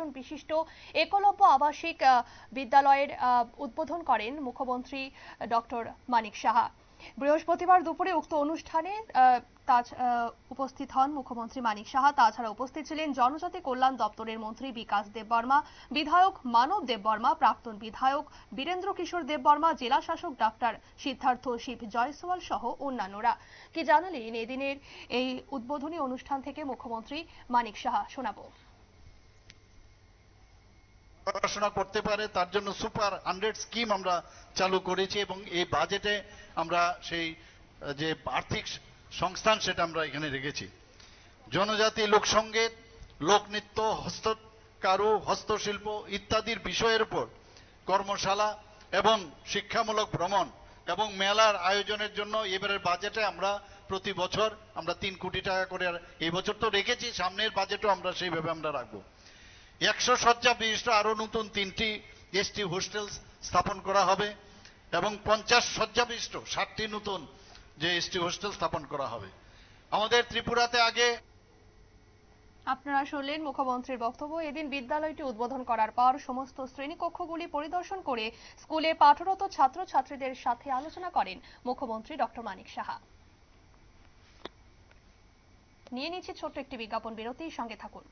জন বিশিষ্ট একলব্য আবাসিক বিদ্যালয়ের উদ্বোধন করেন মুখ্যমন্ত্রী ডক্টর মানিক সাহা। বৃহস্পতিবার দুপুরে উক্ত অনুষ্ঠানে উপস্থিত হন মুখ্যমন্ত্রী মানিক সাহা। তাছাড়া উপস্থিত ছিলেন জনজাতি কল্যাণ দপ্তরের মন্ত্রী বিকাশ দেববর্মা, বিধায়ক মানব দেববর্মা, প্রাক্তন বিধায়ক বীরেন্দ্র কিশোর দেববর্মা, জেলা শাসক ডাক্তার সিদ্ধার্থ শিব জয়সওয়াল সহ অন্যান্যরা। কি জানালেন এদিনের এই উদ্বোধনী অনুষ্ঠান থেকে মুখ্যমন্ত্রী মানিক সাহা, শোনাবো। পড়াশোনা করতে পারে তার জন্য সুপার 100 স্কিম আমরা চালু করেছি এবং এই বাজেটে আমরা সেই যে আর্থিক সংস্থান সেটা আমরা এখানে রেখেছি। জনজাতি লোকসঙ্গীত, লোকনৃত্য, হস্তকারু, হস্তশিল্প ইত্যাদির বিষয়ের উপর কর্মশালা এবং শিক্ষামূলক ভ্রমণ এবং মেলার আয়োজনের জন্য এবারের বাজেটে আমরা প্রতি বছর আমরা 3 কোটি টাকা করে এই বছর তো রেখেছি, সামনের বাজেটও আমরা সেইভাবে আমরা রাখবো। 100 শয্যা বিশিষ্ট আরো নতুন 3টি এসটি হোস্টেল স্থাপন করা হবে এবং 50 শয্যা বিশিষ্ট 60টি নতুন যে এসটি হোস্টেল স্থাপন করা হবে। আমাদের ত্রিপুরাতে আগে আপনারা শুনলেন মুখ্যমন্ত্রীর বক্তব্য। এদিন বিদ্যালয়টি উদ্বোধন করার পর সমস্ত শ্রেণীকক্ষগুলি পরিদর্শন করে স্কুলে পাঠরত ছাত্রছাত্রীদের সাথে আলোচনা করেন মুখ্যমন্ত্রী ডক্টর মানিক সাহা। নিয়ে নিচ্ছে ছোট্ট একটি বিজ্ঞাপন বিরতি, সঙ্গে থাকুন।